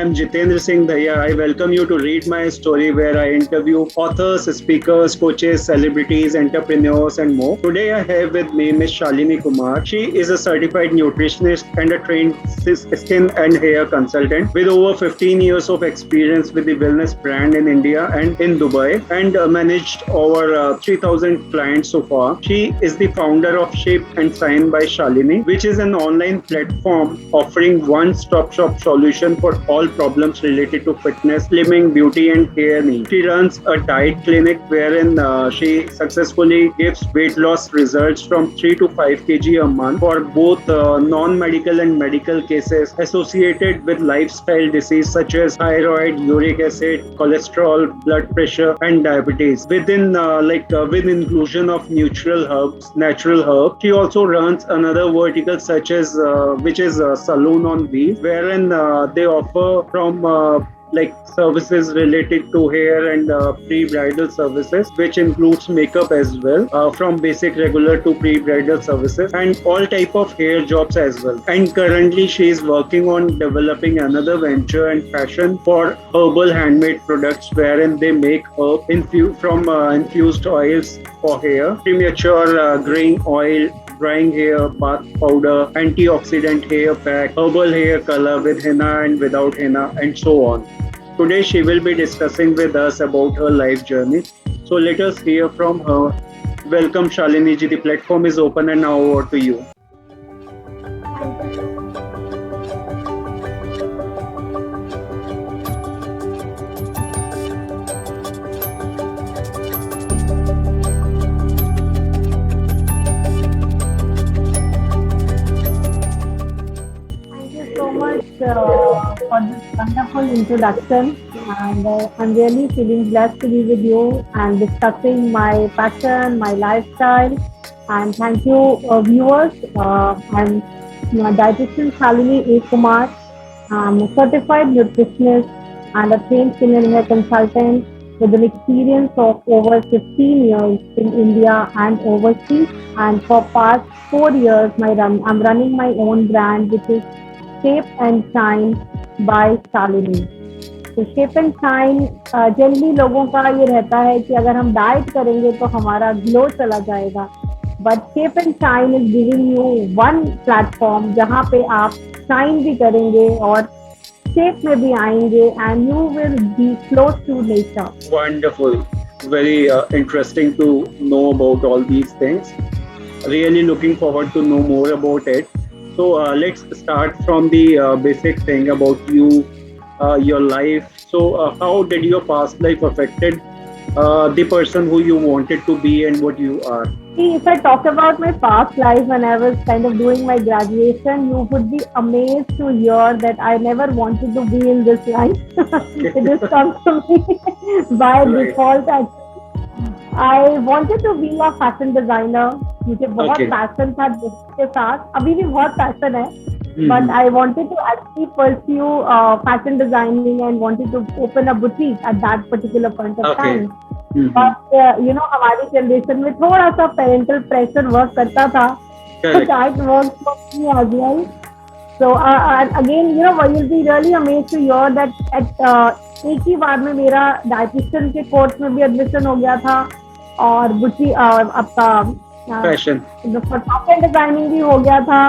am Jitendra Singh Daya. I welcome you to read my story where I interview authors, speakers, coaches, celebrities, entrepreneurs, and more. Today I have with me Miss Shalini Kumar. She is a certified nutritionist and a trained skin and hair consultant with over 15 years of experience with the wellness brand in India and in Dubai and managed over 3,000 clients so far. She is the founder of Shape and Sign by Shalini, which is an online platform offering one-stop shop solution for all problems related to fitness, slimming, beauty, and hair needs. She runs a diet clinic wherein she successfully gives weight loss results from 3 to 5 kg a month for both non-medical and medical cases associated with lifestyle disease such as thyroid, uric acid, cholesterol, blood pressure, and diabetes. With inclusion of natural herbs. She also runs another vertical such as which is Salon on Wheels, wherein they offer from services related to hair and pre-bridal services, which includes makeup as well, from basic regular to pre-bridal services and all type of hair jobs as well. And currently she is working on developing another venture and passion for herbal handmade products wherein they make herb from infused oils for hair, premature graying oil, drying hair, bath powder, antioxidant hair pack, herbal hair color with henna and without henna, and so on. Today she will be discussing with us about her life journey. So let us hear from her. Welcome Shalini ji. The platform is open and now over to you. For this wonderful introduction, and I'm really feeling blessed to be with you and discussing my passion, my lifestyle. And thank you, viewers. I'm dietitian Shalini Kumar. I'm a certified nutritionist and a trained skin and hair consultant with an experience of over 15 years in India and overseas. And for past 4 years, I'm running my own brand, which is Shape and Shine by Shalini. तो shape and shine generally लोगों का ये रहता है कि अगर हम diet करेंगे तो हमारा ग्लो चला जाएगा, but shape and shine is giving you one platform जहाँ पे आप शाइन भी करेंगे और शेप में भी आएंगे and you will be close to nature. Wonderful. Very interesting to know about all these things. Really looking forward to know more about it. So let's start from the basic thing about you, your life. So how did your past life affected the person who you wanted to be and what you are? See, if I talk about my past life when I was kind of doing my graduation, you would be amazed to hear that I never wanted to be in this line. It just comes to me by default. I wanted to be a fashion designer. मुझे बहुत passion था जिसके साथ, अभी भी बहुत passion है, but I wanted to actually pursue fashion designing and wanted to open a boutique at that particular point of time. But हमारी जनरेशन में थोड़ा सा पेरेंटल प्रेशर वर्क करता था, so that worked for me as well. So again, you will be really amazed to hear that at एक ही बार में मेरा dietitian के कोर्स में भी एडमिशन हो गया था और बुटीक आपका फैशन डिजाइनिंग भी हो गया था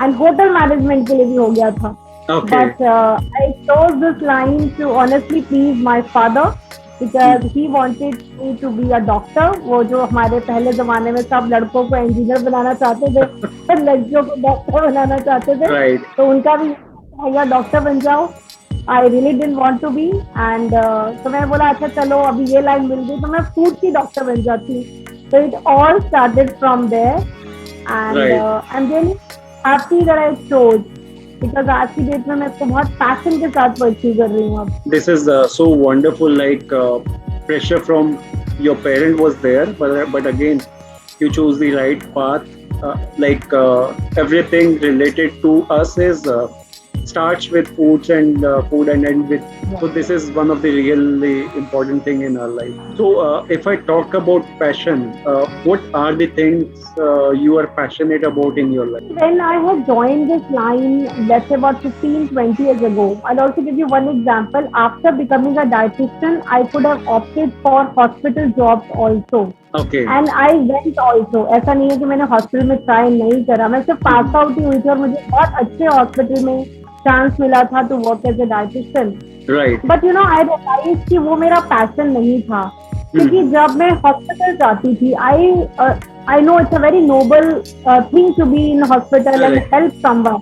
एंड होटल मैनेजमेंट के लिए भी हो गया था. But I chose this line to honestly please my father because he wanted me to be a doctor. वो जो हमारे पहले जमाने में सब लड़कों को इंजीनियर बनाना चाहते थे, लड़कियों को डॉक्टर बनाना चाहते थे, तो उनका भी भैया डॉक्टर बन जाओ. I really didn't want to be and तो मैं बोला अच्छा चलो अभी ये लाइन मिल गई तो मैं फूड की डॉक्टर बन जाती हूँ. So it all started from there and I'm really happy that I chose because आज की डेट में मैं इसको बहुत पैशन के साथ परस्यू कर रही हूँ अब. This is so wonderful. Pressure from your parent was there, but again you chose the right path. Everything related to us is starts with foods and food and end with. So Yeah. this is one of the really important thing in our life. So if I talk about passion, what are the things you are passionate about in your life? When I had joined this line, let's say about 15, 20 years ago, I'll also give you one example. After becoming a dietitian, I could have opted for hospital jobs also. Okay. And I went also. ऐसा नहीं है कि मैंने hospital में try नहीं करा, मैं सिर्फ पास आउट ही हुई थी और मुझे बहुत अच्छे हॉस्पिटल में चांस मिला था to work as a dietitian. Right. But you know I realise कि वो मेरा पैशन नहीं था. क्योंकि जब मैं हॉस्पिटल जाती थी, I know it's a very noble thing to be in hospital and Correct. Help someone.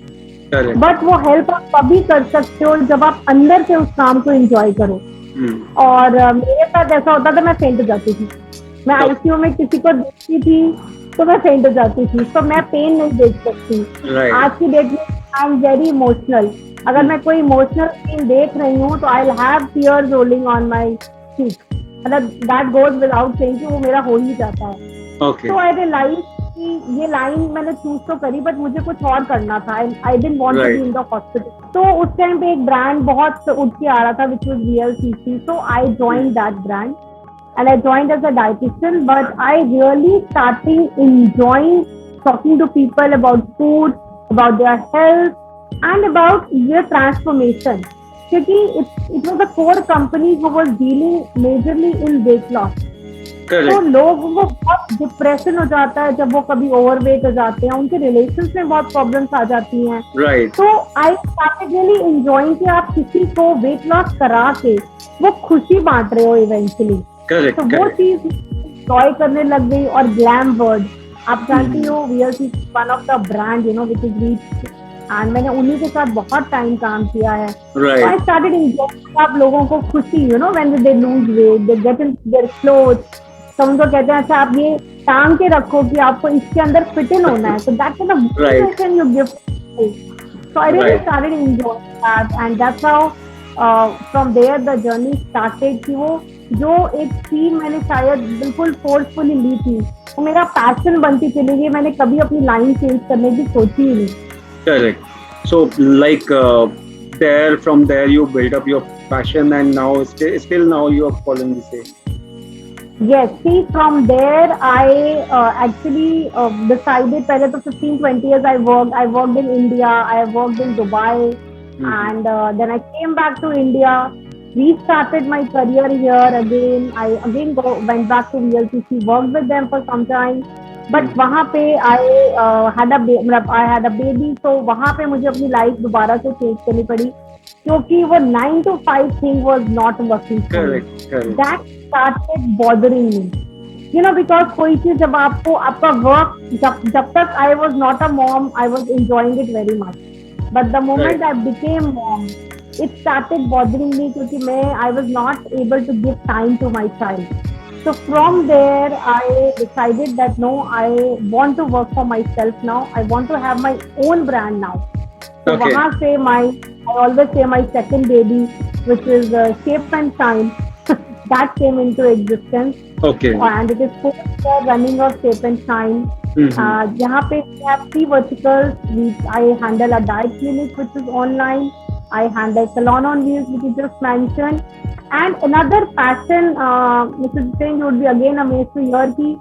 Correct. But वो हेल्प आप तभी कर सकते हो जब आप अंदर से उस काम को एंजॉय करो. Hmm. और मेरे साथ ऐसा होता था, मैं फेंट हो जाती थी. मैं So, आईसीयू में किसी को देखती थी तो मैं फेंट हो जाती थी. तो मैं पेन नहीं देख सकती. right. आज की डेट में आई एम वेरी इमोशनल. अगर मैं कोई इमोशनल सीन देख रही हूँ तो I will have tears rolling on my cheek. मतलब दैट गोज विदाउट सेइंग कि वो मेरा हो ही जाता है. Okay. तो आई रियलाइज कि ये लाइन मैंने चूज तो करी, बट मुझे कुछ और करना था. I didn't want to be Right. In the hospital. तो उस टाइम पे एक ब्रांड बहुत उठ के आ रहा था which was VLCC. So I joined that brand and I joined as a dietitian, but I really started enjoying talking to people about food, about their health, and about their transformation. क्योंकि it was a core company who was dealing majorly in weight loss. तो Correct. लोगों को बहुत depression हो जाता है जब वो कभी ओवरवेट हो जाते हैं, उनके रिलेशंस में बहुत प्रॉब्लम्स आ जाती हैं. Right. तो आई स्टार्टेड रियली एंजॉयिंग कि आप किसी को वेट लॉस करा के वो खुशी बांट रहे हो इवेंचुअली. Correct. तो वो Correct. चीज एंजॉय करने लग गई. और ग्लैम वर्ड आप जानती हो, VLCC one of the brand you know which is reach, and मैंने उन्हीं के साथ बहुत टाइम काम किया है. तो आई Right. स्टार्टेड एंजॉयिंग आप लोगों को खुशी, you know when they lose weight, they get in their clothes. तो उनको कहते हैं अच्छा आप ये टांग के रखो कि आपको इसके अंदर फिट इन होना है. तो that kind of Right. Motivation you give. So I really Right. Started enjoying that, and that's how from there the journey started. कि वो जो एक थीम मैंने शायद बिल्कुल फोर्सफुली ली थी वो मेरा पैशन बनती चली गई. मैंने कभी अपनी लाइन चेंज करने की सोची ही नहीं. Correct. So, like from there, you build up your passion, and now still now you are following the same. Yes, see, from there I actually decided. पहले तो 15-20 years I worked in India, I worked in Dubai, and then I came back to India, restarted my career here again. I again went back to VLCC, worked with them for some time, but वहाँ पे I had a baby, so वहाँ पे मुझे अपनी life दोबारा से change करनी पड़ी क्योंकि वो 9 to 5 thing was not working for me. Correct. Correct. That started bothering me. You know, because कोई चीज जब आपको आपका वर्क जब तक I was not a mom, I was enjoying it very much. But the moment I became mom, it started bothering me क्योंकि मैं I was not able to give time to my child. So from there, I decided that no, I want to work for myself now. I want to have my own brand now. So Okay. वहाँ से I always say my second baby, which is Shape and Shine, that came into existence. Okay. And it is 4th year running of Shape and Shine. जहाँ पे we have 3 verticals. I handle a diet clinic which is online. I handle salon on wheels which you just mentioned. And another passion, Mrs. Singh, you would be again amazed to hear कि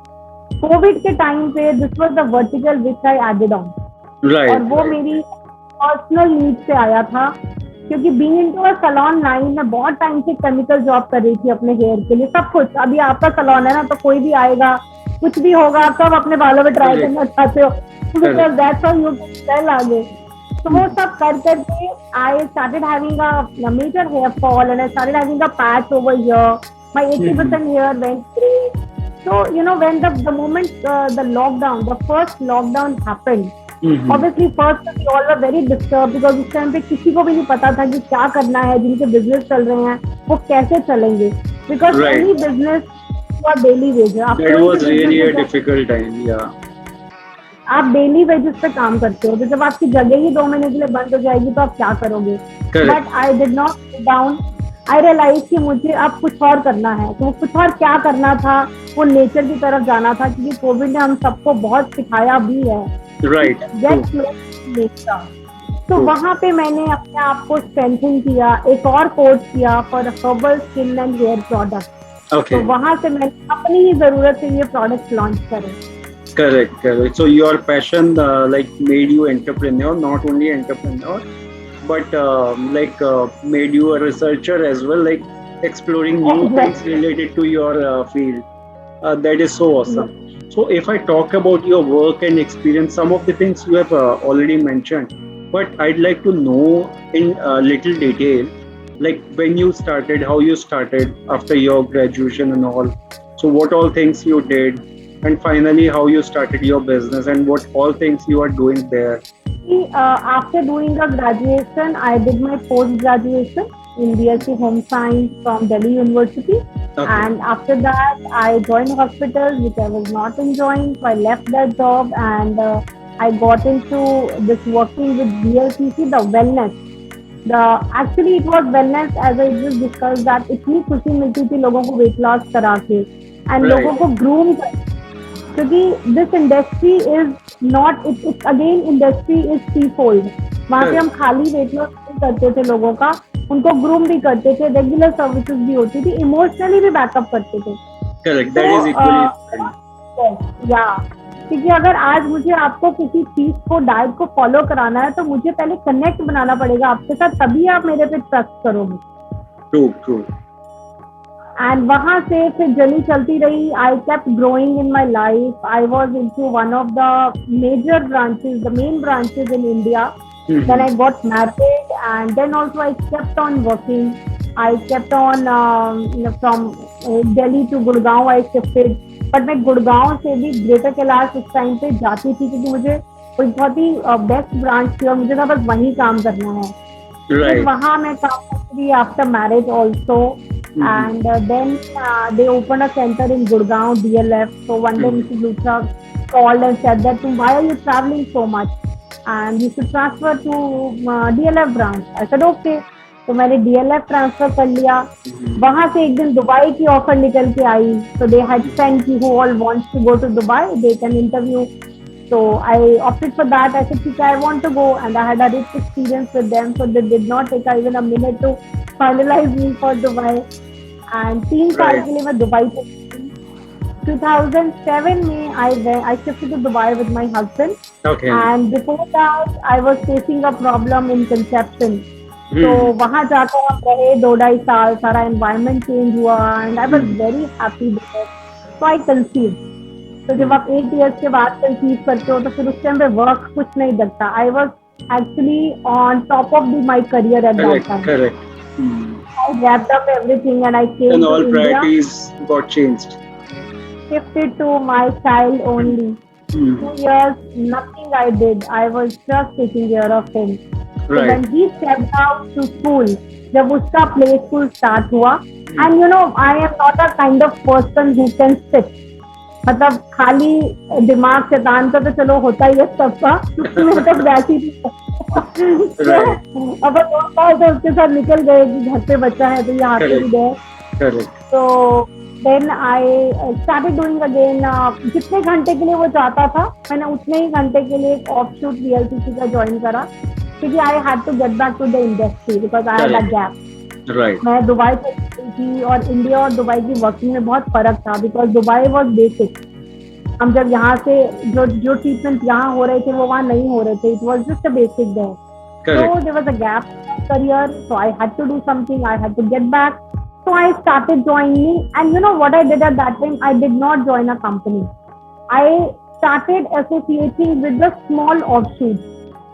COVID के time पे this was the vertical which I added on. Right. और वो मेरी personal need से आया था क्योंकि being into a salon line में बहुत टाइम से केमिकल जॉब कर रही थी अपने हेयर के लिए. सब कुछ अभी आपका सैलून है ना, तो कोई भी आएगा कुछ भी होगा आप सब अपने बालों में ट्राई करना चाहते हो because that's how you can sell आगे. तो वो सब कर करके I started having a major hair fall and I started having a patch over here. My 80% hair went grey. So you know when the moment the lockdown, the first lockdown happened, obviously first we all were very disturbed because उस time पे किसी को भी नहीं पता था कि क्या करना है. जिनके बिजनेस चल रहे हैं वो कैसे चलेंगे because any business for daily wage. That was really a difficult time. Yeah. आप डेली वेजेस पे काम करते हो तो जब आपकी जगह ही 2 महीने के लिए बंद हो जाएगी तो आप क्या करोगे. But I did not sit down. I realise कि मुझे अब कुछ और करना है. तो कुछ और क्या करना था, वो नेचर की तरफ जाना था क्योंकि कोविड ने हम सबको बहुत सिखाया भी है. Right. Get close to nature. तो वहाँ पे मैंने अपने आप को स्ट्रेंथन किया, एक और कोर्स किया for herbal skin and hair product. तो वहाँ से मैंने अपनी ही जरूरत से ये प्रोडक्ट लॉन्च करे। Correct. So your passion like made you entrepreneur, not only entrepreneur, but made you a researcher as well, like exploring new things Exactly. related to your field. That is so awesome. Yes. So if I talk about your work and experience, some of the things you have already mentioned, but I'd like to know in little detail, like when you started, how you started after your graduation and all. So what all things you did, and finally how you started your business and what all things you are doing there. After doing a graduation, I did my post graduation in BSc Home Science from Delhi University. Okay. And after that, I joined hospitals, which I was not enjoying. So I left that job and I got into this working with BLCC, the wellness. Actually it was wellness, as I just discussed, that इतनी खुशी मिलती थी लोगों को weight loss करा के and लोगों को groom कर, क्योंकि this industry is not, it's again industry is threefold. वहाँ पे हम खाली weight loss नहीं करते थे लोगों का, उनको ग्रूम भी करते थे, रेगुलर सर्विसेज भी होती थी, इमोशनली भी बैकअप करते थे। Correct. That is equally. या क्योंकि अगर आज मुझे आपको किसी चीज को, डाइट को फॉलो कराना है, तो मुझे पहले कनेक्ट बनाना पड़ेगा आपके साथ, तभी आप मेरे पे ट्रस्ट करोगे। True. एंड वहां से फिर जर्नी चलती रही। I kept growing in my life. I was into one of the major branches, the main branches in India. Then I got married, and then also I kept on working. I kept on from Delhi to Gurgaon I shifted. But मैं गुड़गांव से भी greater Kailash उस time पे जाती थी, क्योंकि मुझे कोई बहुत ही बेस्ट ब्रांच थी और मुझे था बस वहीं काम करना है। फिर वहाँ मैं काम करती थी after marriage also, and then they opened a center in Gurgaon, DLF. So one day Mrs. Lucha called and said that, why are you traveling so much? And you should transfer to DLF branch. I said okay. तो मैंने DLF transfer कर लिया। वहां से एक दिन Dubai की offer निकल के आई। So they had sent कि who all wants to go to Dubai, they can interview. So I opted for that. I said ठीक है, I want to go, and I had a rich experience with them. So they did not take even a minute to finalize me for Dubai. And 3 साल के लिए मैं Dubai से 2007 में I shifted to Dubai with my husband. Okay. And before that I was facing a problem in conception. तो वहाँ जाकर हम रहे 2-2.5 साल, सारा environment change हुआ, and I was very happy with it. So I conceived. तो जब आप 8 years के बाद conceive करते हो, तो फिर उस टाइम पे work कुछ नहीं लगता. I was actually on top of my career at that time. Correct. I wrapped up everything and I came and to all India. priorities got changed. Shifted to my child only. 2 years, nothing I did. I was just taking care of him. So when he stepped out to school, जब उसका play school start हुआ, and you know, I am not a kind of person who can sit. मतलब खाली दिमाग शैतान का तो चलो होता ही है सबका, मैं तो वैसी थी। अब होता है तो उसके साथ निकल गए कि घर पे बच्चा है तो ये आते भी गए। तो then I started doing again. जितने घंटे के लिए वो चाहता था, मैंने उतने ही घंटे के लिए एक ऑफ शूट VLCC का ज्वाइन करा, क्योंकि I had to get back to the industry because I had a gap. मैं दुबई से गई थी और इंडिया और दुबई की वर्किंग में बहुत फर्क था, बिकॉज दुबई वॉज बेसिक। हम जब यहाँ से जो ट्रीटमेंट यहाँ हो रहे थे वो वहाँ नहीं हो रहे थे, it was just a basic there. So there was a gap in my career, so I had to do something. I had to get back. So I started joining, and you know what I did at that time? I did not join a company. I started associating with the small offshoots,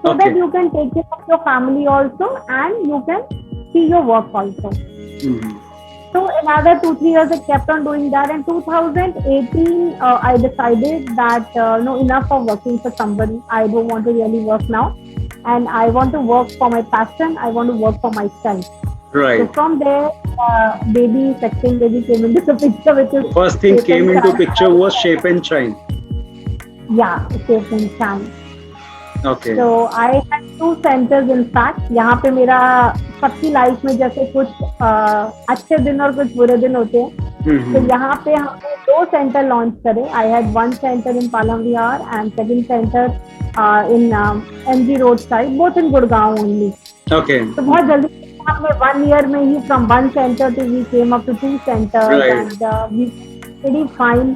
so that you can take care of your family also, and you can see your work also. So another 2-3 years I kept on doing that. In 2018, I decided that no, enough of working for somebody. I don't want to really work now. And I want to work for my passion. I want to work for myself. Right. So from there, second baby came into the picture, which is first thing came into picture was Shape and Shine. Yeah, Shape and Shine. Okay. So I had 2 centers in fact. यहाँ पे मेरा सबकी life में जैसे कुछ अच्छे दिन और कुछ बुरे दिन होते हैं, तो यहाँ पे हमने दो सेंटर लॉन्च करे. I had one center in Palam Vihar and second center in MG road side, both in Gurgaon only. Okay. तो बहुत जल्दी हमने 1 year में ही from one center to we came up to 2 centers Right. And we very fine.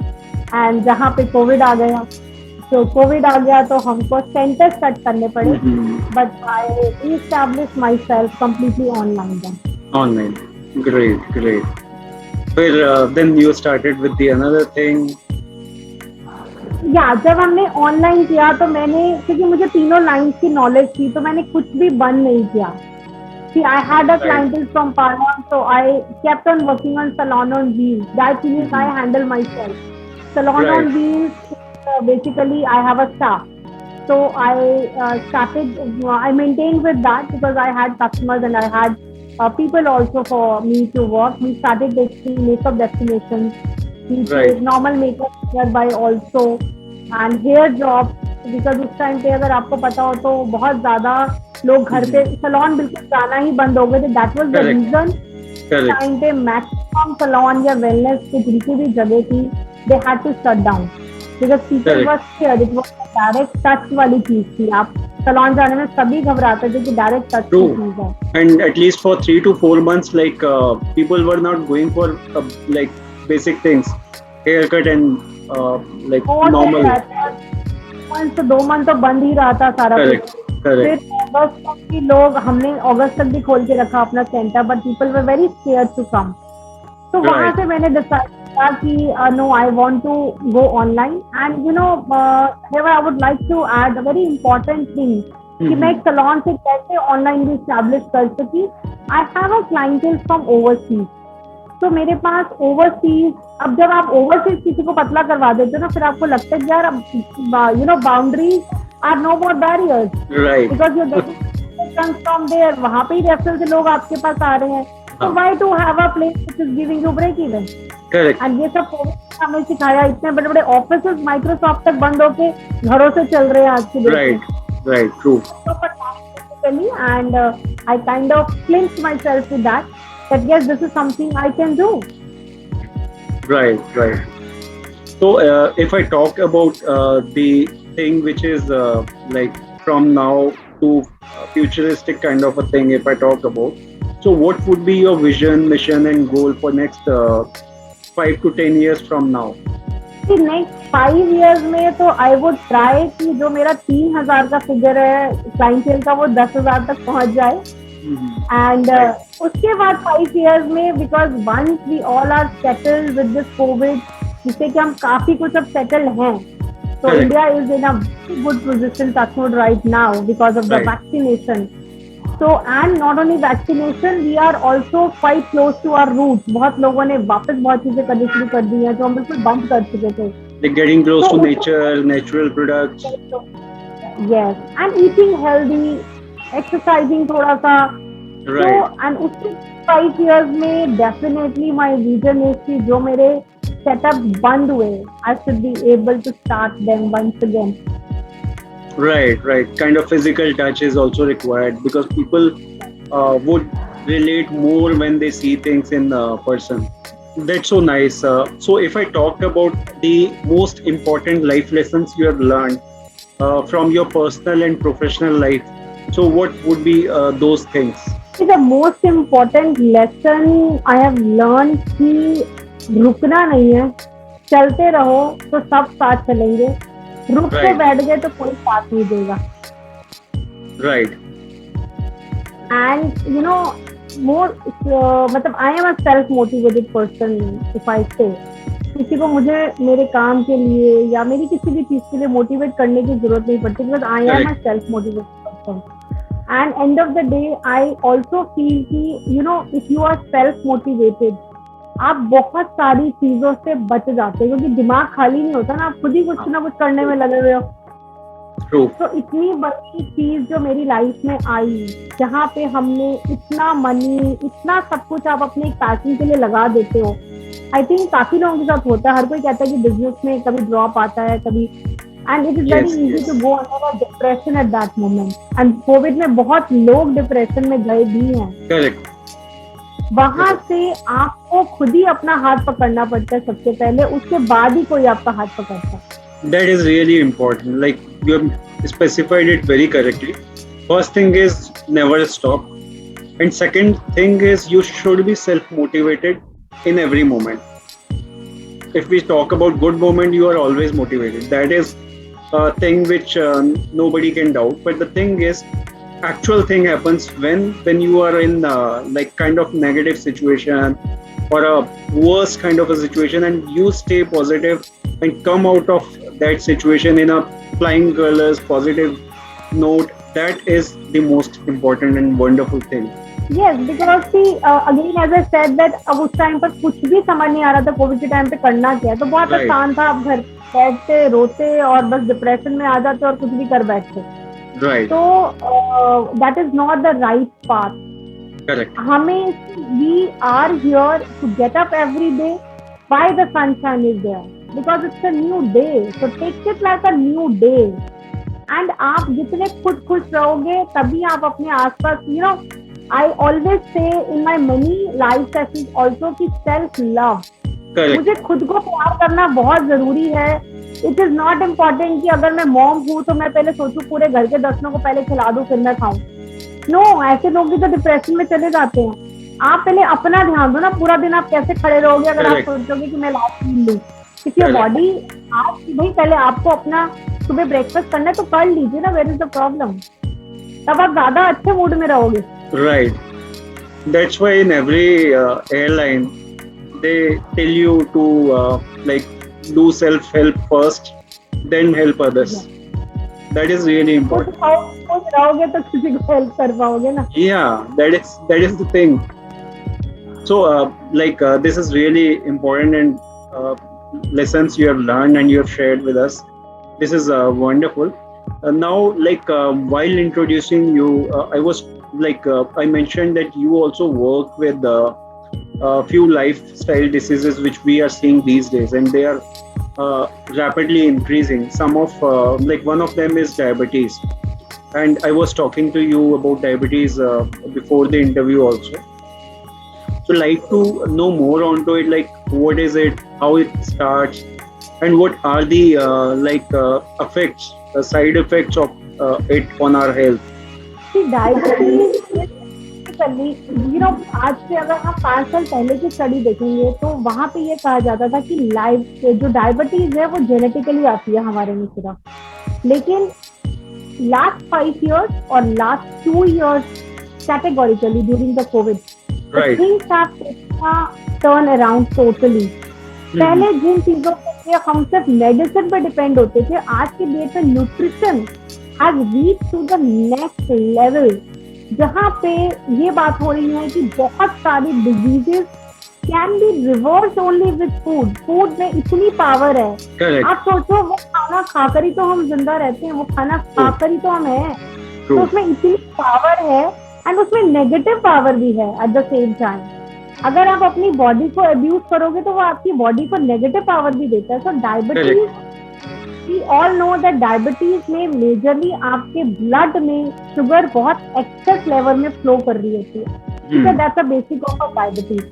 And जहाँ पे Covid आ गया, तो कोविड आ गया तो हमको सेंटर कट करने पड़े. But I re-establish my self completely online. Online. Great, great. फिर then you started with the another thing. या जब हमने ऑनलाइन किया तो मैंने, क्योंकि मुझे तीनों लाइन्स की नॉलेज थी, तो मैंने कुछ भी बंद नहीं किया. See, I had a clientele from Parliament, so I kept on working on salon on wheels. That means I handle myself. Salon Right. on wheels, basically I have a staff. So I started, I maintained with that because I had customers and I had people also for me to work. We started taking makeup destinations. We Right. did normal makeup nearby also and hair jobs. Because उस time पे अगर आपको पता हो तो बहुत ज्यादा लोग घर पे सलोन बिल्कुल जाना ही बंद हो गए थे. That was the Correct. Reason. Correct. Time पे मैक्सिमम सलोन या वेलनेस की जिनकी भी जगह थी, they had to shut down because people Correct. Was scared. It was direct touch वाली चीज थी. आप सलोन जाने में सभी घबराते थे कि डायरेक्ट टच की True. चीज है. And at least for 3 to 4 months, like people were not going for like basic things, haircut and like और normal. 1 से 2 मंथ तो बंद ही रहा था सारा Correct. कुछ. Correct. फिर अगस्त तक भी लोग, हमने अगस्त तक भी खोल के रखा अपना centre, but people were very scared to come. तो वहां Right. से मैंने डिसाइड किया कि no, I want to go online. And you know, here I would like to add a very important thing कि मैं एक सलोन से कैसे ऑनलाइन भी स्टैब्लिश कर सकी. I have a clientele from overseas. तो मेरे पास ओवरसीज, अब जब आप ओवरसीज किसी को पतला करवा देते हो ना, फिर आपको लगता है कि यार you know boundaries are no more barriers Right. Because you getting from there. वहां पे ही रेफरल से लोग आपके पास आ रहे हैं. तो why to have a place which is giving you break even. Correct. And ये सब कोविड ने हमें सिखाया. इतने बड़े बड़े ऑफिस माइक्रोसॉफ्ट तक बंद होके घरों से चल रहे हैं आज की डेट में. Right. Right. True. And I kind of clinched myself with that yes, this is something I can do. Right. Right. So if I talk about the thing which is like from now to futuristic kind of a thing, if I talk about, so what would be your vision, mission and goal for next 5 to 10 years from now? Next 5 years में तो I would try कि जो मेरा 3,000 का figure है clientele का, वो 10,000 तक पहुंच जाए. एंड उसके बाद 5 years में, because once we all are settled with this Covid, जिससे कि हम काफी कुछ अब सेटल हैं, तो Correct. India is in a very good position touchwood right now because of the Right. Vaccination. So and not only vaccination, we are also quite close to our roots. बहुत लोगों ने वापस बहुत चीजें करनी शुरू कर दी हैं जो हम बिल्कुल बंद कर चुके थे. Like getting close So to उसको- nature, natural products. Yes, and eating healthy, exercising थोड़ा सा. Right. So and उसके 5 years में definitely my vision is कि जो मेरे setup बंद हुए, I should be able to start them once again. Right, right. Kind of physical touch is also required because people would relate more when they see things in person. That's so nice. So if I talk about the most important life lessons you have learned from your personal and professional life, so what would be those things? The most important lesson I have learned कि रुकना नहीं है, चलते रहो तो सब साथ चलेंगे. रुक के Right. बैठ गए तो कोई साथ नहीं देगा. Right. And you know, more मतलब I am a self motivated person. If I say किसी को मुझे मेरे काम के लिए या मेरी किसी भी चीज के लिए मोटिवेट करने की जरूरत नहीं पड़ती, because I am a Correct. self motivated person. And end of the day, I also feel कि you know, if you are self motivated, आप बहुत सारी चीजों से बच जाते हो क्योंकि दिमाग खाली नहीं होता ना, आप खुद ही कुछ ना कुछ करने में लगे हुए हो. True. तो इतनी बड़ी चीज जो मेरी लाइफ में आई, जहाँ पे हमने इतना मनी, इतना सब कुछ आप अपने पैशन के लिए लगा देते हो. आई थिंक काफी लोगों के साथ होता है. हर कोई कहता है कि बिजनेस में कभी ड्रॉप आता है, कभी, and it is very easy to go under a depression at that moment. And Covid में बहुत लोग डिप्रेशन में गए भी हैं. Correct. वहां से आप आपको खुद ही अपना हाथ पकड़ना पड़ता है सबसे पहले, उसके बाद ही कोई आपका हाथ पकड़ता है. That is really important. Like you have specified it very correctly. First thing is never stop. And second thing is you should be self-motivated in every moment. If we talk about good moment, you are always motivated. That is a thing which nobody can doubt. But the thing is, actual thing happens when you are in like kind of negative situation or a worse kind of a situation, and you stay positive and come out of that situation in a flying colors positive note. That is the most important and wonderful thing. Yes, because see, again as I said that अब उस time पर कुछ भी समझ नहीं आ रहा था Covid के टाइम पे करना क्या है, तो बहुत Right. आसान था. आप घर बैठते रोते और बस डिप्रेशन में आ जाते और कुछ भी कर बैठते. Right. तो that is not the right path. Correct. हमें we are here to get up every day why the sunshine is there, because it's a new day, so take it like a new day. And आप जितने खुद खुश रहोगे तभी आप अपने आसपास, you know, I always say in my many life sessions also कि सेल्फ लव, Correct. मुझे खुद को प्यार करना बहुत जरूरी है. इट इज नॉट इम्पॉर्टेंट कि अगर मैं मॉम हूँ तो मैं पहले सोचूं पूरे घर के 10 को पहले खिला दूं फिर मैं खाऊं. नो, ऐसे लोग भी तो डिप्रेशन में चले जाते हैं. आप पहले अपना ध्यान दो ना. पूरा दिन आप कैसे खड़े रहोगे अगर आप Correct. सोचोगे कि मैं लाइफ पी लूं. क्योंकि Correct. बॉडी आप भाई पहले आपको अपना सुबह ब्रेकफास्ट करना है तो कर लीजिए ना. Where is the problem? तब आप ज्यादा अच्छे मूड में रहोगे. Right. That's why in every airline they tell you to like do self-help first, then help others. That is really important. खुश रहोगे तो किसी को हेल्प कर पाओगे ना. Yeah, that is the thing. So like this is really important, and lessons you have learned and you have shared with us. This is wonderful. Now like while introducing you, I was like I mentioned that you also work with a few lifestyle diseases which we are seeing these days, and they are rapidly increasing. Some of like one of them is diabetes, and I was talking to you about diabetes before the interview also. So like to know more onto it, like what is it, how it starts, and what are the like effects, side effects of it on our health. Diabetes, you know, आज से अगर हम 5 साल पहले की study देखेंगे तो वहां पे ये कहा जाता था कि लाइफ जो डायबिटीज है वो जेनेटिकली आती है हमारे में सिर्फ. लेकिन लास्ट 5 years और last 2 years categorically during the Covid Right. Things have turn around totally. पहले जिन चीजों पे हम सिर्फ मेडिसिन पे डिपेंड होते थे, आज के डेट में nutrition has reached to the next level, जहाँ पे ये बात हो रही है कि बहुत सारी diseases can be reverse only with food. Food में इतनी पावर है. Correct. आप सोचो, वो खाना खाकर ही तो हम जिंदा रहते हैं, वो खाना खाकर ही तो हम हैं. तो उसमें इतनी पावर है एंड उसमें नेगेटिव पावर भी है एट द सेम टाइम. अगर आप अपनी बॉडी को अब्यूज करोगे तो वो आपकी बॉडी को नेगेटिव पावर भी देता है. So diabetes, we all know that diabetes में मेजरली आपके ब्लड में शुगर बहुत एक्सेस लेवल में फ्लो कर रही होती है. ठीक है, that's a basic of diabetes.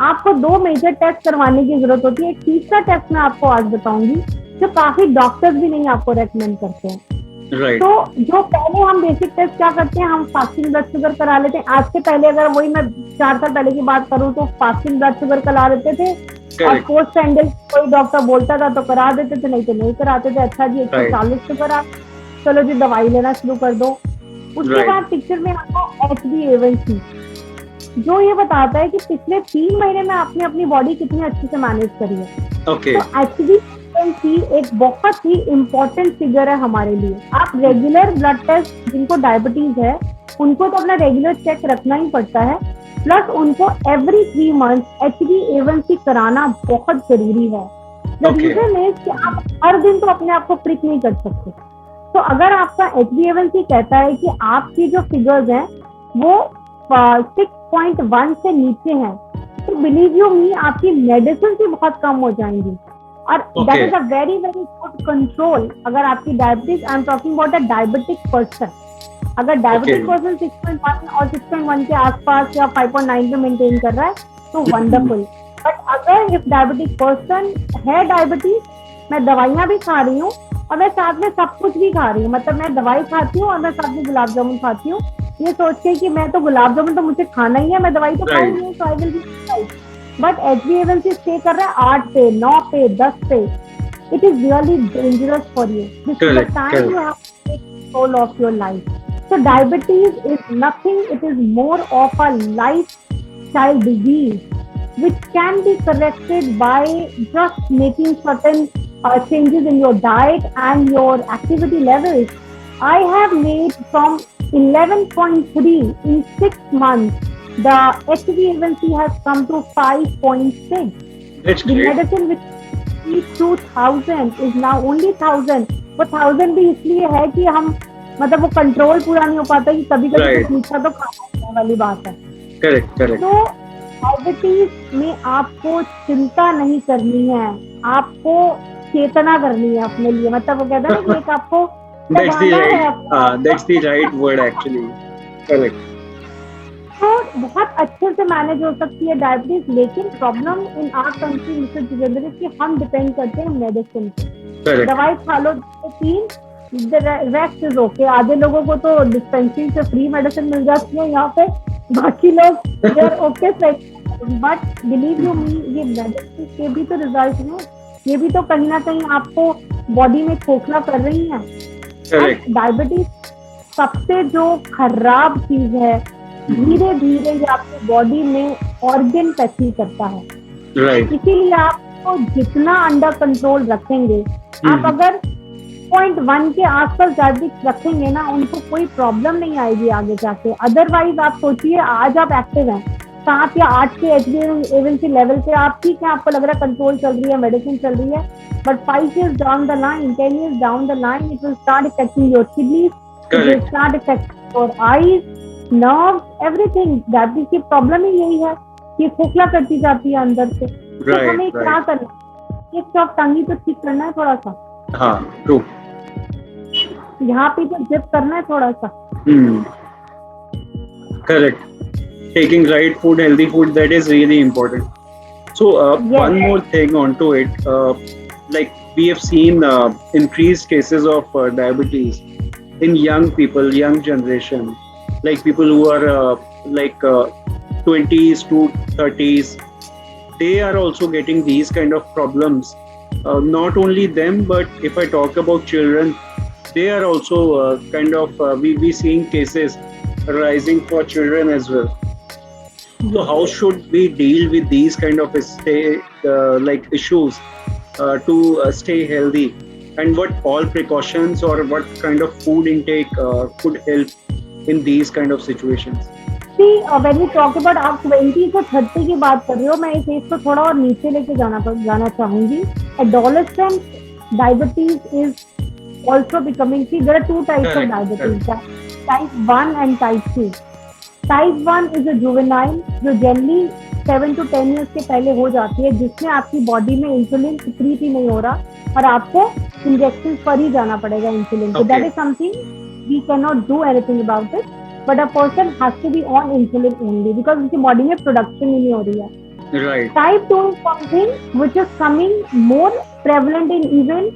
आपको 2 मेजर टेस्ट करवाने की जरूरत होती है. एक तीसरा टेस्ट मैं आपको आज बताऊंगी जो काफी डॉक्टर्स भी नहीं आपको रेकमेंड करते हैं. Right. तो जो पहले हम बेसिक टेस्ट क्या करते हैं, हम फास्टिंग ब्लड शुगर करा लेते हैं. आज से पहले अगर वही मैं 4 साल पहले की बात करूँ तो फास्टिंग ब्लड शुगर करा लेते थे. और पोस्ट सैंडल कोई डॉक्टर बोलता था तो करा देते थे, नहीं तो नहीं कराते थे. अच्छा जी 140 शुगर आप, चलो जी दवाई लेना शुरू कर दो. उसके बाद पिक्चर में आपको HbA1c जो ये बताता है कि पिछले 3 महीने में आपने अपनी बॉडी कितनी अच्छे से मैनेज करी है. Okay. तो HbA1c एक बहुत ही इम्पोर्टेंट फिगर है हमारे लिए. आप रेगुलर ब्लड टेस्ट, जिनको डायबिटीज है उनको तो अपना रेगुलर चेक रखना ही पड़ता है, प्लस उनको एवरी 3 months HbA1c कराना बहुत जरूरी है. द रीजन इज कि आप हर दिन तो अपने आप को प्रिक नहीं कर सकते. तो अगर आपका HbA1c कहता है कि आपकी जो फिगर्स हैं वो 6.1 से नीचे हैं, तो बिलीव यू मी आपकी मेडिसिन भी बहुत कम हो जाएंगी. और that is a very very good control. अगर आपकी diabetes, I am talking about a diabetic person, अगर डायबिटिक पर्सन 6.1 और 6.1 के आसपास या 5.9 पे मेंटेन कर रहा है तो वंडरफुल। बट अगर इफ डायबिटिक पर्सन है, डायबिटीज, मैं दवाइयाँ भी खा रही हूँ और मैं साथ में सब कुछ भी खा रही हूँ, मतलब मैं दवाई खाती हूँ और मैं साथ में गुलाब जामुन खाती हूँ, ये सोच के कि मैं तो गुलाब जामुन तो मुझे खाना ही है, मैं दवाई तो राइट, खाऊंगी, so I will be. But HbA1c stay कर रहा है 8 पे, 9 पे, 10 पे, it is really dangerous for you. This is the correct, time you correct, have to take control of your life. So diabetes is nothing, it is more of a lifestyle disease which can be corrected by just making certain changes in your diet and your activity levels. I have made from 11.3 in 6 months. The HbA1c has come to 5.6. That's The great. medicine which is 2000 is now only 1000. वो 1000 भी इसलिए है कि हम, मतलब वो control पूरा नहीं हो पाता, कि कभी कभी राइट, कुछ मीठा तो खाने वाली बात है। करेक्ट, करेक्ट, तो डायबिटीज में आपको चिंता नहीं करनी है, आपको चेतना करनी है अपने लिए, मतलब वो कहते हैं ना कि एक आपको दैट्स द जगाना है राइट, अपने आप को। That's the right word actually, correct, तो बहुत अच्छे से मैनेज हो सकती है डायबिटीज, लेकिन problem in our country mister Jitendra कि हम डिपेंड करते हैं मेडिसिन पे। करेक्ट, दवाई खा लो 3, रेस्ट इज ओके। आधे लोगों को तो डिस्पेंसरी से फ्री मेडिसिन मिल जाती है यहाँ पे, बाकी लोग they are okay. But believe you me, ये मेडिसिन के भी तो रिजल्ट हैं, ये भी तो कहीं ना कहीं आपको बॉडी में खोखला कर रही हैं। करेक्ट, डायबिटीज सबसे जो खराब चीज है, धीरे धीरे ये आपकी बॉडी में ऑर्गन पैथी करता है। राइट, इसीलिए आपको जितना अंडर कंट्रोल रखेंगे, आप अगर 0.1 के आसपास डायबिटिक्स रखेंगे ना, उनको कोई प्रॉब्लम नहीं आएगी आगे जाके। अदरवाइज आप सोचिए, आज आप एक्टिव हैं 7 या 8 के HbA1c लेवल पे, आप ठीक है, आपको लग रहा है कंट्रोल चल रही है, मेडिसिन चल रही है, but 5 years down the line, 10 years down the line, it will start affecting your kidneys, it will correct, start affecting your eyes, nerves, everything। Diabetes की प्रॉब्लम ही यही है कि खोखला करती जाती है अंदर से। तो हमें राइट, क्या राइट, करना है, एक तो टंगी तो ठीक करना है थोड़ा सा, हाँ, ट्रू, यहाँ पे तो जिप करना है थोड़ा सा। Correct, taking right food, healthy food, that is really important. So Yes. one more thing onto it, like we have seen increased cases of diabetes in young people, young generation, like people who are like 20s to 30s, they are also getting these kind of problems. Not only them, but if I talk about children, they are also kind of we seeing cases rising for children as well. So how should we deal with these kind of like issues to stay healthy, and what all precautions or what kind of food intake could help in these kind of situations? See, when we talk about आप 20 से 30 की बात कर रहे हो, मैं इस as को थोड़ा और नीचे लेके जाना चाहूंगी। Adolescent diabetes is also becoming, see, there are 2 types of diabetes, type 1 and type 2. Type 1 is a juvenile, जो जनरली 7 to 10 years के पहले हो जाती है, जिसमें आपकी बॉडी में इंसुलिन सिक्रीट ही नहीं हो रहा और आपको इंजेक्शन पर ही जाना पड़ेगा इंसुलिन। तो that is something we can not do anything about it, but a person has to be on insulin only because उनकी बॉडी में प्रोडक्शन ही नहीं हो रही है। Right. Type 2 is something which is coming more prevalent in even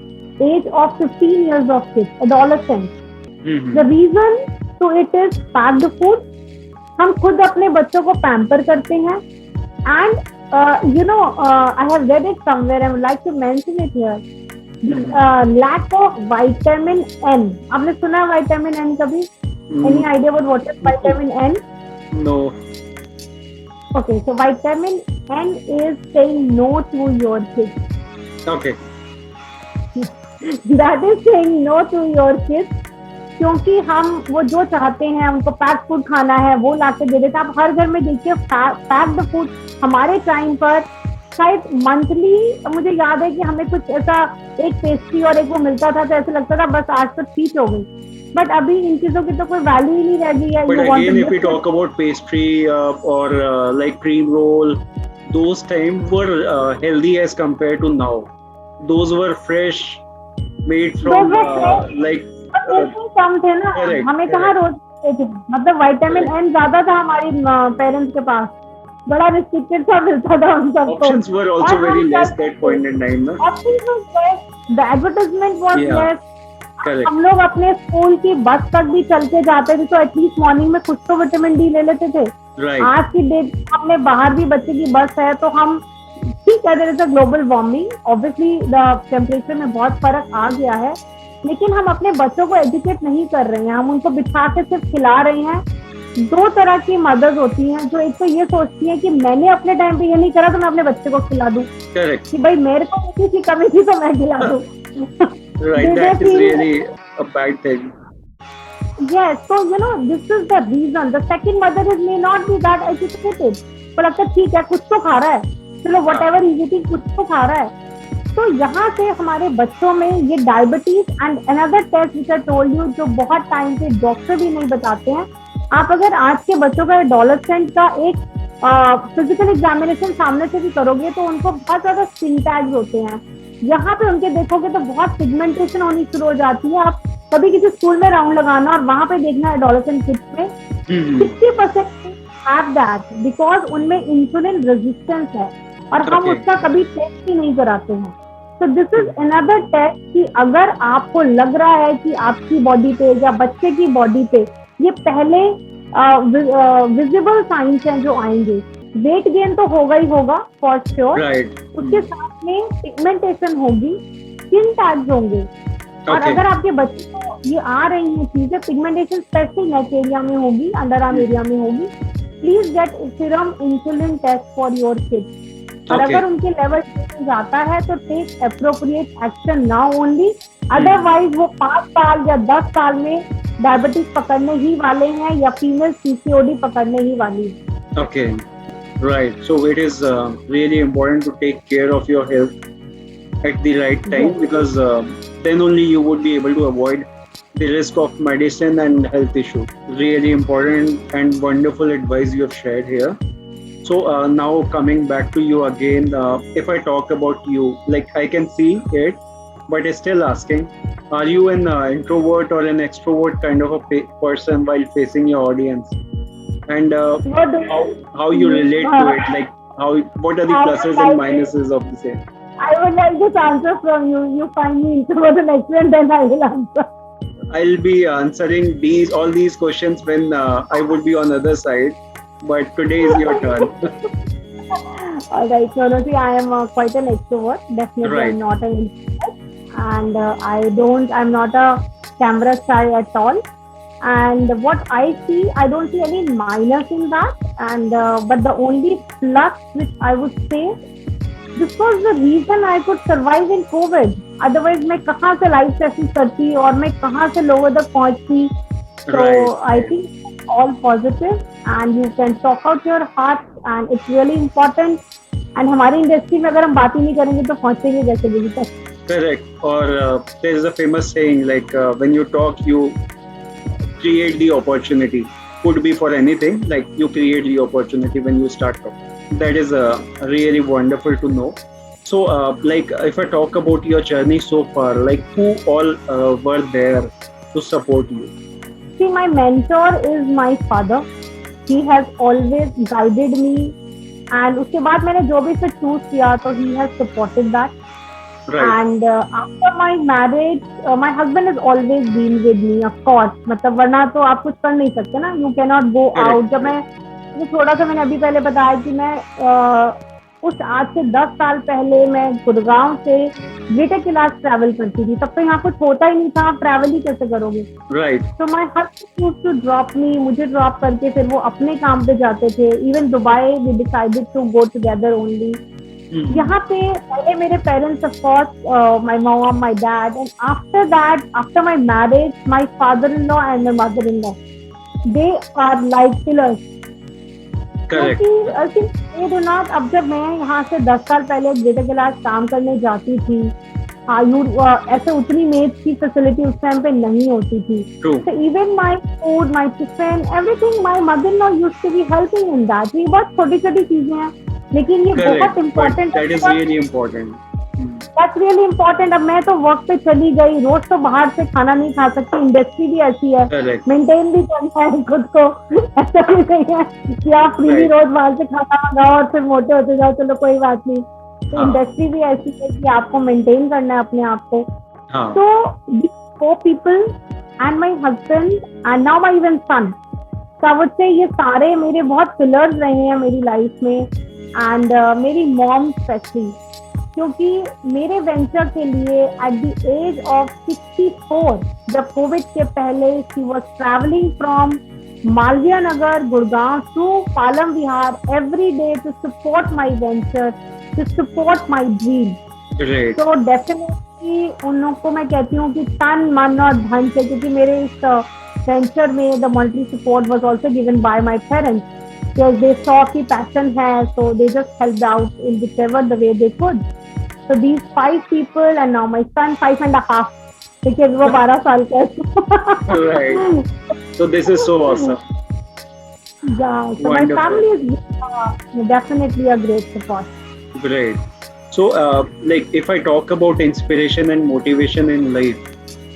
age of 15 years of kids, adolescents. The reason to it is packed food. हम खुद अपने बच्चों को पैम्पर करते हैं, and you know I have read it somewhere, I would like to mention it here, lack of vitamin N. आपने सुना है विटामिन एन कभी? Any idea about what is vitamin N? No. Okay, so vitamin N is saying no to your kids. Okay. That is saying no to your kids, क्योंकि हम वो जो चाहते हैं, उनको पैक फूड खाना है, वो ला के दे देते। आप हर घर में देखिए पैक्ड फूड। हमारे टाइम पर शायद मंथली, मुझे याद है कि हमें कुछ ऐसा एक पेस्ट्री और एक वो मिलता था, तो ऐसे लगता था बस आज तो ठीक हो गई। बट अभी इन चीजों की तो कोई वैल्यू ही नहीं रह गई है। But again, if we talk about pastry or like cream roll, those time were healthy as compared to now. Those were fresh, made from like कम थे ना, हमें कहाँ रोज, मतलब विटामिन एन ज्यादा था हमारी पेरेंट्स के पास। बड़ा रिस्ट्रिक्टेड सा मिलता था हम सबको। Options were और also very हम less करते that थे, point in time, na? Option was less, the advertisement was Yeah, less. correct. हम लोग अपने स्कूल की बस तक भी चल के जाते थे, तो एटलीस्ट मॉर्निंग में कुछ तो विटामिन डी ले लेते थे। Right. आज की डेट में हमने बाहर भी बच्चे की बस है तो हम, ठीक है, there is a global warming, obviously the temperature में बहुत फर्क आ गया है, लेकिन हम अपने बच्चों को एजुकेट नहीं कर रहे हैं, हम उनको बिठा के सिर्फ खिला रहे हैं। दो तरह की मदर्स होती हैं, जो एक तो ये सोचती है कि मैंने अपने टाइम पे ये नहीं करा तो मैं अपने बच्चे को खिला दूं, Correct. कि भाई मेरे को इसी की कमी थी तो मैं खिला दूं। Right. They That is feel, really a bad thing. yes, so this is the reason. The second mother is may not be that educated, पर लगता है ठीक है कुछ तो खा रहा है, चलो whatever is eating कुछ तो खा रहा है। तो यहाँ से हमारे बच्चों में ये diabetes and another test which I told you, जो बहुत टाइम पे डॉक्टर भी नहीं बताते हैं। आप अगर आज के बच्चों का एडोलेसेंट का एक फिजिकल एग्जामिनेशन सामने से भी करोगे तो उनको बहुत ज्यादा स्किन टैग्स होते हैं। यहाँ पे उनके देखोगे तो बहुत पिगमेंटेशन होनी शुरू हो जाती है। आप कभी किसी स्कूल में राउंड लगाना और वहां पे देखना एडोलेसेंट किड्स में 60% हैव दैट, बिकॉज उनमें इंसुलिन रेजिस्टेंस है और हम Okay. उसका कभी टेस्ट ही नहीं कराते हैं। तो दिस इज अनदर टेस्ट कि अगर आपको लग रहा है कि आपकी बॉडी पे या बच्चे की बॉडी पे ये पहले विजिबल साइंस हैं जो आएंगे। वेट गेन तो होगा ही होगा फॉर श्योर, Right. उसके साथ में पिगमेंटेशन होगी, स्किन टैग्स होंगे। और Okay. अगर आपके बच्चे को ये आ रही हैं चीजें, पिगमेंटेशन स्पेशली नेक एरिया में होगी, अंडर आर्म एरिया में होगी, please get serum insulin test for your kids. और Okay. अगर उनके लेवल जाता है तो take appropriate action now only, otherwise वो 5 साल या 10 साल में डायबिटीज पकड़ने ही वाले हैं या फीमेल पीसीओडी पकड़ने ही वाली है। Okay. Right. So it is really important to take care of your health at the right time, Yes. because then only you would be able to avoid the risk of medicine and health issue. Really important and wonderful advice you have shared here. So now coming back to you again, if I talk about you, like I can see it, but still asking, are you an introvert or an extrovert kind of a person while facing your audience? And What do how you relate to it? Like what are the I would pluses like and minuses of the same? I would like this answer from you. You find me introvert and extrovert, then I will answer. I'll be answering all these questions when I would be on the other side, but today is your turn. All right, so no, see, I am quite an extrovert. Definitely, Right. I'm not an introvert, and I'm not a camera shy at all. And what I see, I don't see any minus in that. And but the only plus which I would say, this was the reason I could survive in COVID. Otherwise, मैं कहाँ से live session करती और मैं कहाँ से लोगों तक पहुँचती? So Right. I think all positive, and you can talk out your heart, and it's really important. And हमारी इंडस्ट्री में अगर हम बात ही नहीं करेंगे तो पहुँचेंगे कैसे भी तक? Correct. Or there is a famous saying like when you talk, you create the opportunity. Could be for anything. Like you create the opportunity when you start talking. That is really wonderful to know. So, like if I talk about your journey so far, like who all were there to support you? See, my mentor is my father. He has always guided me, and उसके बाद मैंने जो भी इसे choose किया तो he has supported that. Right. And after my marriage, my husband has always been with me, of course. मतलब वरना तो आप कुछ कर नहीं सकते ना. You cannot go Correct. out. जब मैं थोड़ा सा मैंने अभी पहले बताया कि मैं उस आज से 10 साल पहले मैं गुड़गांव से ग्रेटर कैलाश ट्रैवल करती थी, तब तो यहाँ कुछ होता ही नहीं था, आप ट्रैवल ही कैसे करोगे? Right. तो my husband used to drop me, मुझे ड्रॉप करके फिर वो अपने काम पे जाते थे. Even Dubai we decided to go together only. यहाँ पे पहले मेरे parents, of course my mom, my dad, and after that, after my marriage, my father in law and my mother in law, they are like pillars. Correct. क्योंकि ये do not, अब जब मैं यहाँ से 10 साल पहले ग्रेटर कैलाश काम करने जाती थी, ऐसे उतनी मेज की फैसिलिटी उस टाइम पे नहीं होती थी. True. So even my food, my tiffin, everything, my mother-in-law used to be helping in that. ये बहुत छोटी छोटी चीजें हैं, लेकिन ये Correct. बहुत But important that is है. really important. That's really important. अब मैं तो वर्क पे चली गई, रोज तो बाहर से खाना नहीं खा सकती, इंडस्ट्री भी ऐसी है, Correct. मेंटेन भी करना है खुद को। ऐसा भी नहीं है कि आप फ्रीली Right. रोज बाहर से खाना मंगाओ और फिर मोटे होते जाओ, चलो कोई बात नहीं। तो हाँ इंडस्ट्री भी ऐसी है कि आपको मेंटेन करना है अपने आप को। हाँ So these four people and my husband and now my even son. So I would say ये सारे मेरे बहुत पिलर्स रहे हैं मेरी लाइफ में, एंड मेरी मॉम स्पेशली, क्योंकि मेरे वेंचर के लिए एट द एज ऑफ 64, जब कोविड के पहले, she was travelling from Malviya Nagar Gurgaon to Palam Vihar every day to support my venture, to support my dream. Great. तो डेफिनेटली उन लोगों को मैं कहती हूँ कि तन मन और धन से, क्योंकि मेरे इस वेंचर में the monetary support was also given by my parents, because they saw कि पैशन है, so they just helped out in whichever the way they could. So these 5 people and now my son 5.5, देखिए वो 12 साल का है। Right. So this is so awesome. Yeah, so my Wonderful. family is definitely a great support. Great. So, like, if I talk about inspiration and motivation in life,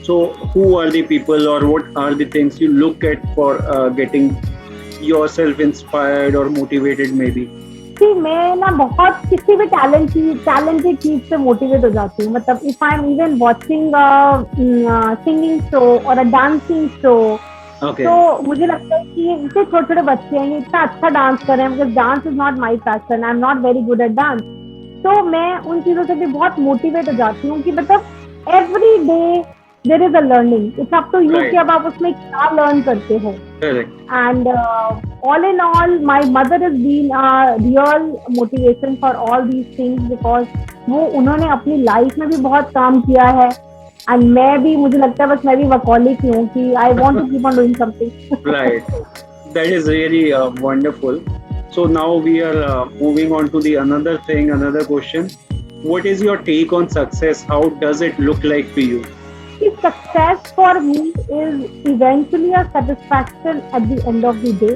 so who are the people or what are the things you look at for getting yourself inspired or motivated, maybe? See, मैं ना बहुत किसी भी talented चीज से motivate हो जाती हूँ। मतलब if I am even watching singing show और अ डांसिंग शो, Okay. तो मुझे लगता है कि ये इतने छोटे छोटे बच्चे हैं, ये इतना अच्छा डांस कर रहे हैं, because dance is not my passion, I am not very good at dance. तो मैं उन चीजों से भी बहुत मोटिवेट हो जाती हूँ कि मतलब every day there is a learning, it's up to you Right. कि अब आप उसमें क्या लर्न करते हो। Correct. And all in all, my mother has been a real motivation for all these things, because वो उन्होंने अपनी लाइफ में भी बहुत काम किया है, एंड मैं भी, मुझे लगता है बस मैं भी वर्कहॉलिक ही हूँ कि I want to keep on doing something. Right. That is really wonderful. So now we are moving on to the another thing, another question. What is your take on success? How does it look like to you? Success for me is eventually a satisfaction at the end of the day,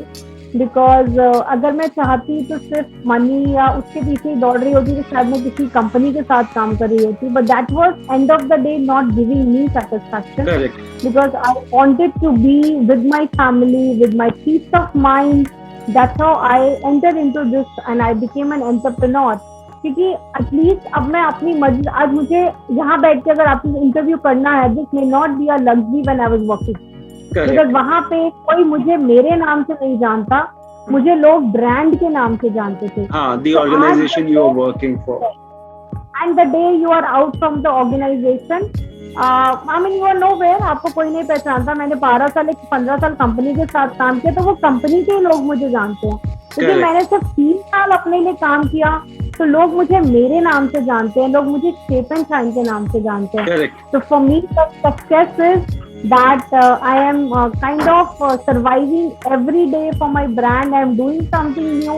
because अगर मैं चाहती तो सिर्फ money या उसके पीछे ही दौड़ रही होती तो शायद मैं किसी कंपनी के साथ काम कर रही होती, but that was end of the day not giving me satisfaction, Correct. because I wanted to be with my family, with my peace of mind. That's how I entered into this and I became an entrepreneur. क्योंकि at least अब मैं अपनी मर्जी, आज मुझे यहाँ बैठ के अगर आपको इंटरव्यू करना है, this may not be a luxury when I was working, because Correct. वहाँ पे कोई मुझे मेरे नाम से नहीं जानता, मुझे लोग ब्रांड के नाम से जानते थे। हाँ, the So आज organization you are the working for. and the day you are out from the organization, I mean you are nowhere, आपको कोई नहीं पहचानता। मैंने 12 साल 15 साल कंपनी के साथ काम किया, तो वो कंपनी के ही लोग मुझे जानते हैं, क्योंकि Correct. मैंने सिर्फ 3 साल अपने लिए काम किया, तो लोग मुझे मेरे नाम से जानते हैं, लोग मुझे शेप एंड शाइन के नाम से जानते हैं। Correct. So for me, the success is that I am kind of surviving every day for my brand. I am doing something new,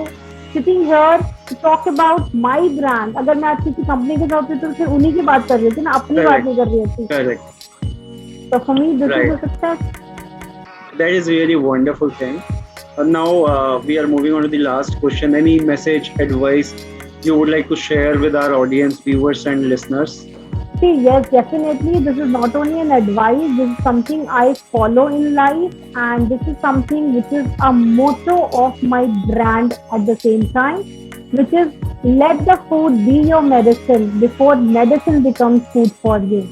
sitting here to talk about my brand. अगर मैं आज किसी company के साथ होती तो फिर उन्हीं की बात कर रही थी ना, अपनी बात नहीं कर रही होती। Correct. So for me, this Right. is a success. That is really wonderful thing. Now we are moving on to the last question. Any message, advice you would like to share with our audience, viewers and listeners? See, yes, definitely. This is not only an advice, this is something I follow in life, and this is something which is a motto of my brand at the same time, which is let the food be your medicine before medicine becomes food for you.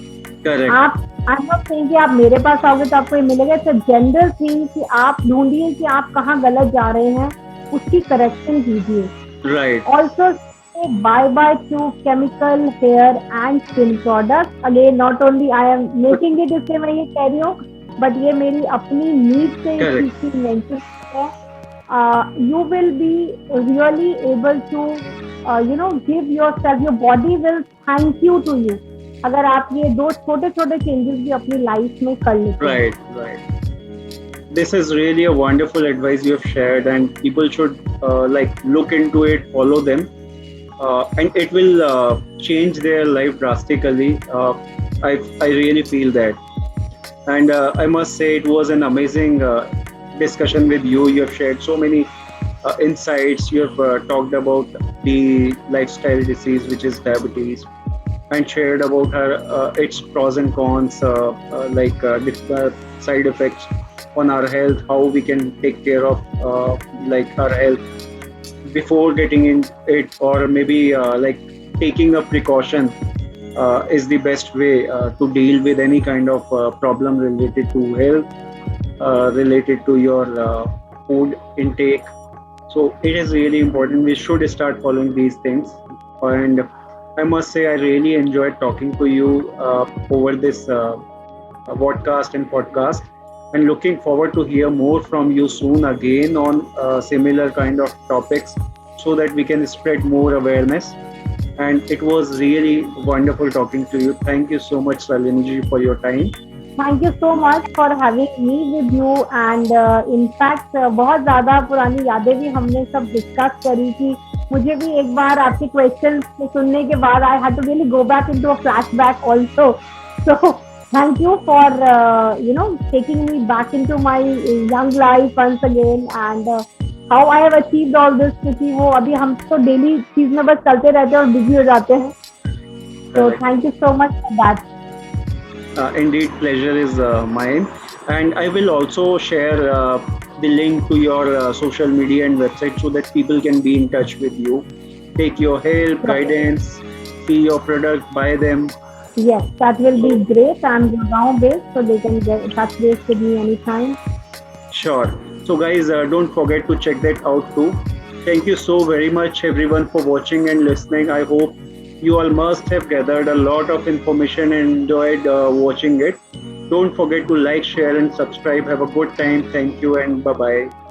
Correct. आप I'm not saying कि आप मेरे पास आओगे तो आपको ये मिलेगा, it's a general thing कि आप ढूंढिए कि आप कहाँ गलत जा रहे हैं, उसकी करेक्शन कीजिए। Right. Also say bye bye to chemical hair and skin products. Again, not only I am making it इससे मैं ये कह रही हूँ, but ये मेरी अपनी नीड से इस चीज की इन्वेंशन है। You will be really able to give yourself, your body will thank you to you, अगर आप ये 2 छोटे छोटे चेंजेस भी अपनी लाइफ में कर लेते हैं। Right. Right. This is really a wonderful advice you have shared, and people should look into it, follow them, and it will change their life drastically. I really feel that, and I must say it was an amazing discussion with you. You have shared so many insights. You have talked about the lifestyle disease, which is diabetes, and shared about her its pros and cons, side effects on our health, how we can take care of our health before getting in it, or maybe taking a precaution is the best way to deal with any kind of problem related to health, related to your food intake. So it is really important. We should start following these things. And I must say, I really enjoyed talking to you over this podcast and podcast, and looking forward to hear more from you soon again on similar kind of topics, so that we can spread more awareness. And it was really wonderful talking to you. Thank you so much, Salini, for your time. Thank you so much for having me with you and in fact बहुत ज़्यादा पुरानी यादें भी हमने सब discuss करी थी. मुझे भी एक बार आपके क्वेश्चन सुनने के बाद I had to really go back into a flashback also. So thank you for taking me back into my young life once again and how I have achieved all this. क्योंकि वो अभी हम तो daily चीज में बस चलते रहते हैं और बिजी हो जाते हैं. So Correct. thank you so much for that. Indeed, pleasure is mine. And I will also share the link to your social media and website, so that people can be in touch with you, take your help, guidance, see your product, buy them. Yes, that will be great. I'm Gurgaon based, so they can get touch base with me anytime. Sure. So, guys, don't forget to check that out too. Thank you so very much, everyone, for watching and listening. I hope you all must have gathered a lot of information and enjoyed watching it. Don't forget to like, share, and subscribe. Have a good time. Thank you, and bye bye.